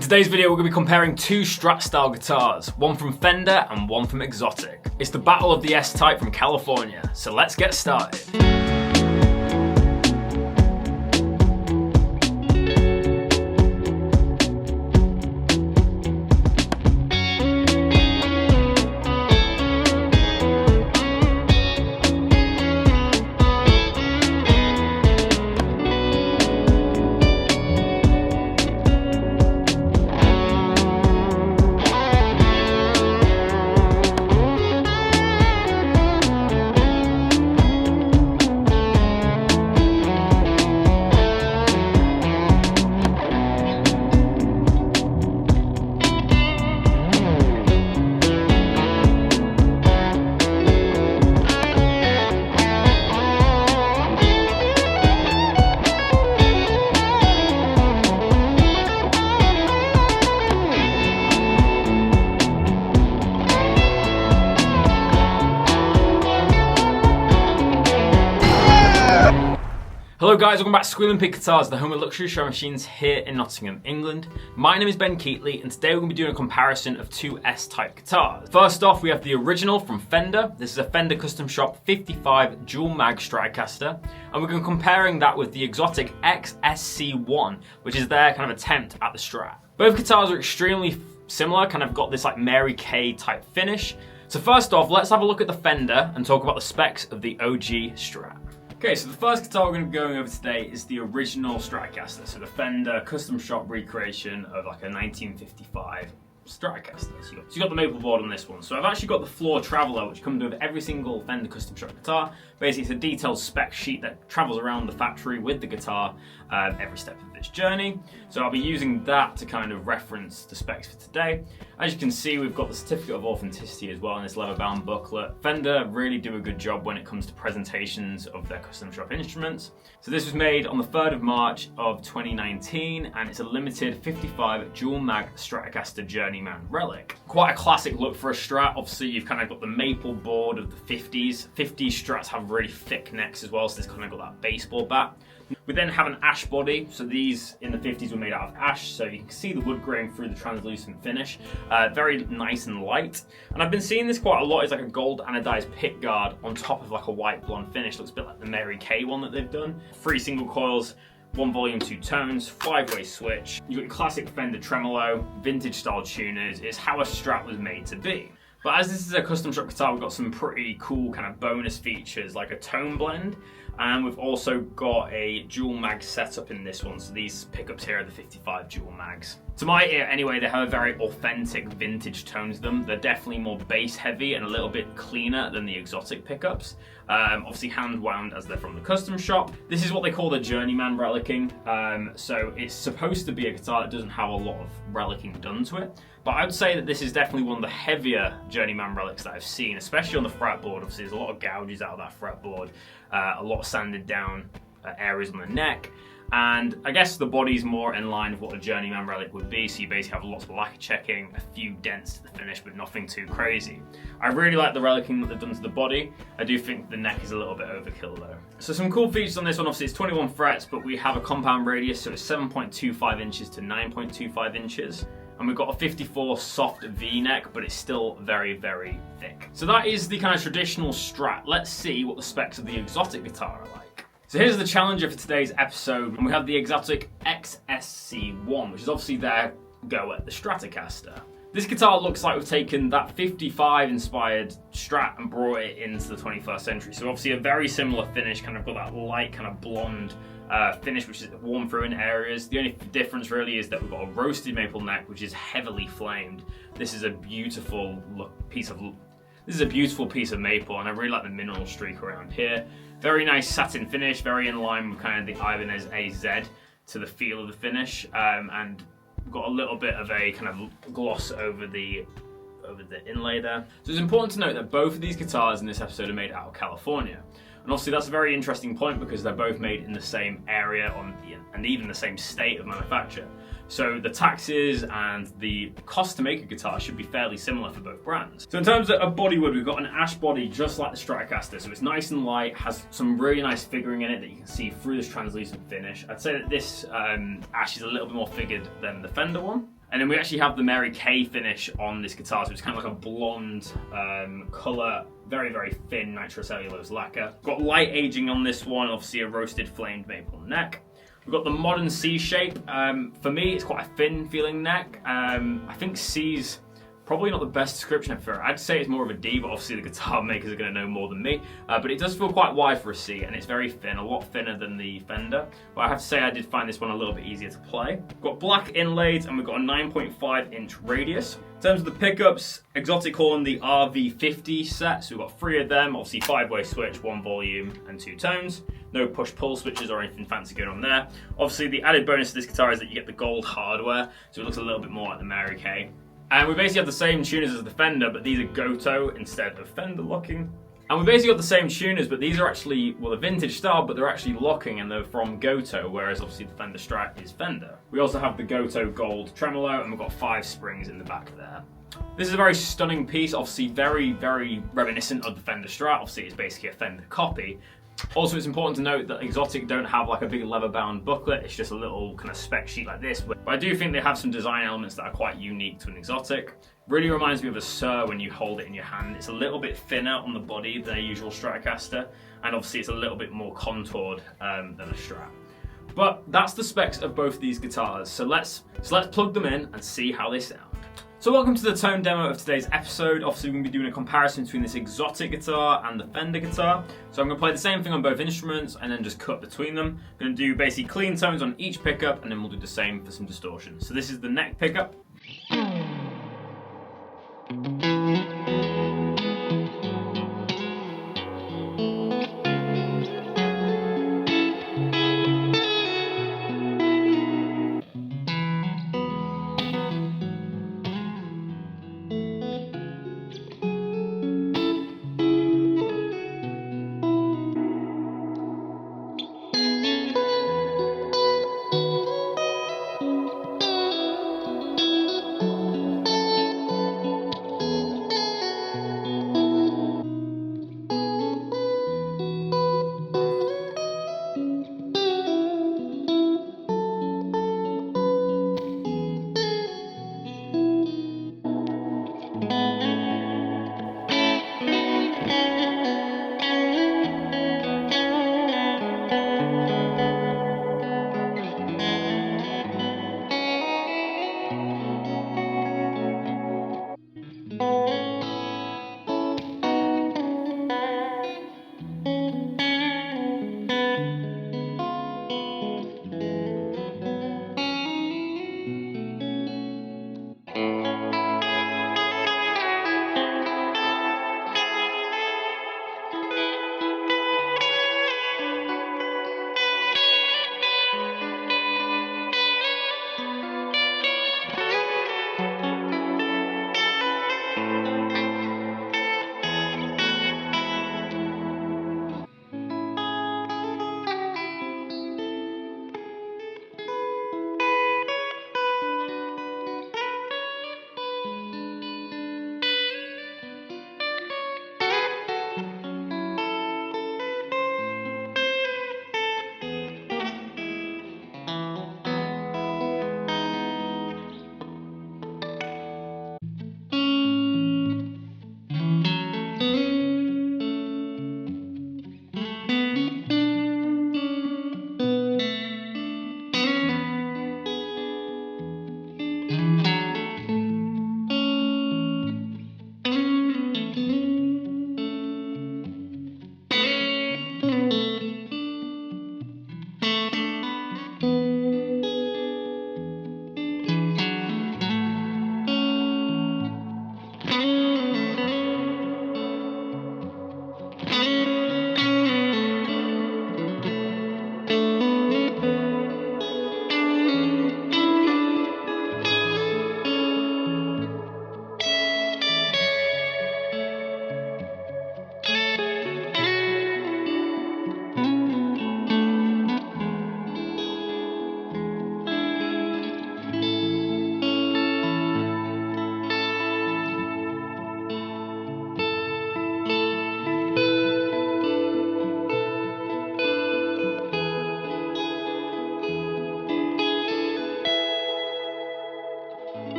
In today's video, we're going to be comparing two Strat style guitars, one from Fender and one from Xotic. It's the battle of the S-Type from California, so let's get started. Hello guys, welcome back to Squealing Pig Guitars, the home of luxury show machines here in Nottingham, England. My name is Ben Keightley and today we're going to be doing a comparison of two S-Type guitars. First off, we have the original from Fender. This is a Fender Custom Shop 55 dual mag Stratocaster, and we're going to be comparing that with the Xotic XSC1, which is their kind of attempt at the Strat. Both guitars are extremely similar, kind of got this like Mary Kay type finish. So first off, let's have a look at the Fender and talk about the specs of the OG Strat. Okay, so the first guitar we're going to be going over today is the original Stratocaster, so the Fender Custom Shop recreation of like a 1955 Stratocaster. So you've got the maple board on this one. So I've actually got the Floor Traveler, which comes with every single Fender Custom Shop guitar. Basically, it's a detailed spec sheet that travels around the factory with the guitar every step of its journey. So I'll be using that to kind of reference the specs for today. As you can see, we've got the certificate of authenticity as well in this leather-bound booklet. Fender really do a good job when it comes to presentations of their custom shop instruments. So this was made on the 3rd of March of 2019, and it's a limited 55 dual mag Stratocaster Journeyman relic. Quite a classic look for a Strat. Obviously, you've kind of got the maple board of the 50s. 50s Strats have really thick necks as well, so this kind of got that baseball bat. We then have an ash body, so these in the 50s were made out of ash, so you can see the wood grain through the translucent finish. Very nice and light. And I've been seeing this quite a lot. It's like a gold anodized pick guard on top of like a white blonde finish. Looks a bit like the Mary Kay one that they've done. 3 single coils, 1 volume, 2 tones, 5-way switch. You've got your classic Fender tremolo, vintage style tuners. It's how a Strat was made to be. But as this is a custom shop guitar, we've got some pretty cool kind of bonus features like a tone blend, and we've also got a dual mag setup in this one. So these pickups here are the 55 dual mags. To my ear anyway, they have a very authentic vintage tone to them. They're definitely more bass heavy and a little bit cleaner than the Xotic pickups. Obviously hand wound as they're from the custom shop. This is what they call the Journeyman relicking. So it's supposed to be a guitar that doesn't have a lot of relicking done to it. But I would say that this is definitely one of the heavier Journeyman relics that I've seen, especially on the fretboard. Obviously there's a lot of gouges out of that fretboard, a lot of sanded down areas on the neck. And I guess the body's more in line with what a Journeyman relic would be, so you basically have lots of lacquer checking, a few dents to the finish, but nothing too crazy. I really like the relicking that they've done to the body. I do think the neck is a little bit overkill though. So some cool features on this one, obviously it's 21 frets, but we have a compound radius, so it's 7.25 inches to 9.25 inches. And we've got a 54 soft V-neck, but it's still very, very thick. So that is the kind of traditional Strat. Let's see what the specs of the Xotic guitar are like. So here's the challenger for today's episode, and we have the Xotic XSC1, which is obviously their go at the Stratocaster. This guitar looks like we've taken that 55 inspired Strat and brought it into the 21st century. So obviously a very similar finish, kind of got that light kind of blonde finish, which is warm through in areas. The only difference really is that we've got a roasted maple neck, which is heavily flamed. This is a beautiful piece of maple, and I really like the mineral streak around here. Very nice satin finish, very in line with kind of the Ibanez AZ to the feel of the finish, and we've got a little bit of a kind of gloss over the inlay there. So it's important to note that both of these guitars in this episode are made out of California. And obviously that's a very interesting point because they're both made in the same area and even the same state of manufacture. So the taxes and the cost to make a guitar should be fairly similar for both brands. So in terms of bodywood, we've got an ash body just like the Stratocaster. So it's nice and light, has some really nice figuring in it that you can see through this translucent finish. I'd say that this ash is a little bit more figured than the Fender one. And then we actually have the Mary Kay finish on this guitar, so it's kind of like a blonde colour, very, very thin nitrocellulose lacquer. Got light aging on this one, obviously a roasted flamed maple neck. We've got the modern C shape. For me, it's quite a thin feeling neck. I think C's probably not the best description for it. I'd say it's more of a D, but obviously the guitar makers are going to know more than me. But it does feel quite wide for a C, and it's very thin, a lot thinner than the Fender. But I have to say I did find this one a little bit easier to play. We've got black inlays, and we've got a 9.5 inch radius. In terms of the pickups, Xotic call them the RV50 set, so we've got 3 of them, obviously 5-way switch, 1 volume and 2 tones. No push-pull switches or anything fancy going on there. Obviously the added bonus to this guitar is that you get the gold hardware, so it looks a little bit more like the Mary Kay. And we basically have the same tuners as the Fender, but these are Goto instead of Fender locking. And we basically got the same tuners, but these are actually, well, a vintage style, but they're actually locking and they're from Goto, whereas obviously the Fender Strat is Fender. We also have the Goto gold tremolo, and we've got 5 springs in the back there. This is a very stunning piece, obviously very, very reminiscent of the Fender Strat. Obviously it's basically a Fender copy. Also, it's important to note that Xotic don't have like a big leather-bound booklet. It's just a little kind of spec sheet like this. But I do think they have some design elements that are quite unique to an Xotic. Really reminds me of a Sur when you hold it in your hand. It's a little bit thinner on the body than a usual Stratocaster, and obviously it's a little bit more contoured than a Strat. But that's the specs of both these guitars. So let's plug them in and see how they sound. So welcome to the tone demo of today's episode. Obviously we're going to be doing a comparison between this Xotic guitar and the Fender guitar. So I'm going to play the same thing on both instruments and then just cut between them. I'm going to do basically clean tones on each pickup, and then we'll do the same for some distortion. So this is the neck pickup.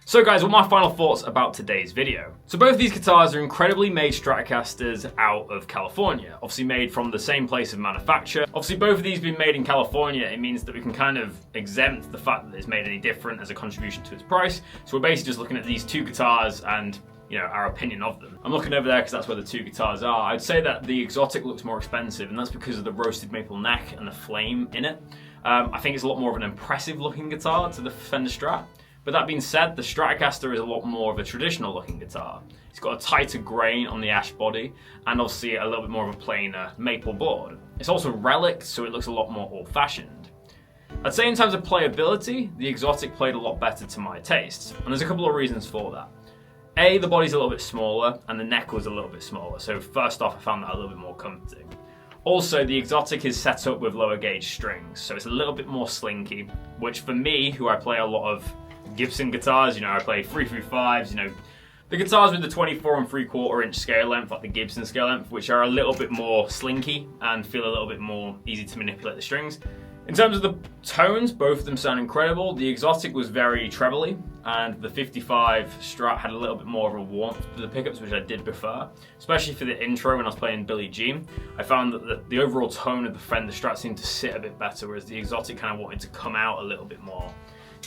So guys, what are my final thoughts about today's video? So both of these guitars are incredibly made Stratocasters out of California, obviously made from the same place of manufacture. Obviously both of these being made in California, it means that we can kind of exempt the fact that it's made any different as a contribution to its price. So we're basically just looking at these two guitars and our opinion of them. I'm looking over there because that's where the two guitars are. I'd say that the Xotic looks more expensive, and that's because of the roasted maple neck and the flame in it. I think it's a lot more of an impressive looking guitar to the Fender Strat. But that being said, the Stratocaster is a lot more of a traditional looking guitar. It's got a tighter grain on the ash body and obviously a little bit more of a plainer maple board. It's also relic, so it looks a lot more old-fashioned. I'd say in terms of playability, the Xotic played a lot better to my tastes, and there's a couple of reasons for that. A, the body's a little bit smaller and the neck was a little bit smaller, so first off I found that a little bit more comforting. Also, the Xotic is set up with lower gauge strings, so it's a little bit more slinky, which for me, who I play a lot of Gibson guitars, I play 335s, the guitars with the 24 and 3/4 inch scale length, like the Gibson scale length, which are a little bit more slinky and feel a little bit more easy to manipulate the strings. In terms of the tones, both of them sound incredible. The Xotic was very trebly, and the 55 Strat had a little bit more of a warmth to the pickups, which I did prefer, especially for the intro when I was playing Billie Jean. I found that the overall tone of the Fender Strat seemed to sit a bit better, whereas the Xotic kind of wanted to come out a little bit more.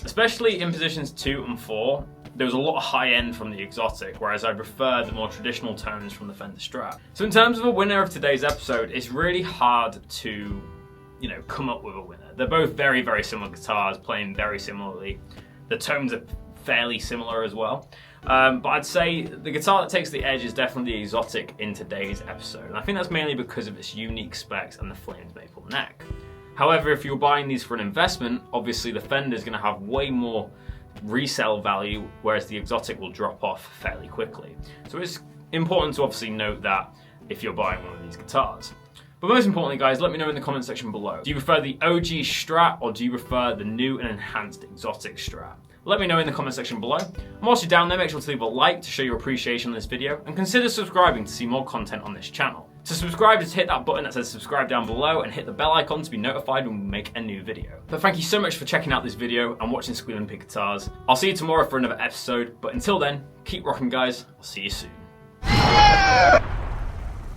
Especially in positions 2 and 4, there was a lot of high end from the Xotic, whereas I prefer the more traditional tones from the Fender Strat. So in terms of a winner of today's episode, it's really hard to, come up with a winner. They're both very, very similar guitars, playing very similarly. The tones are fairly similar as well. But I'd say the guitar that takes the edge is definitely the Xotic in today's episode. And I think that's mainly because of its unique specs and the flamed maple neck. However, if you're buying these for an investment, obviously the Fender is going to have way more resale value, whereas the Xotic will drop off fairly quickly. So it's important to obviously note that if you're buying one of these guitars. But most importantly, guys, let me know in the comment section below. Do you prefer the OG Strat or do you prefer the new and enhanced Xotic Strat? Let me know in the comment section below. And whilst you're down there, make sure to leave a like to show your appreciation on this video and consider subscribing to see more content on this channel. To subscribe, just hit that button that says subscribe down below and hit the bell icon to be notified when we make a new video. But thank you so much for checking out this video and watching Squealing Pig Guitars. I'll see you tomorrow for another episode, but until then, keep rocking guys, I'll see you soon.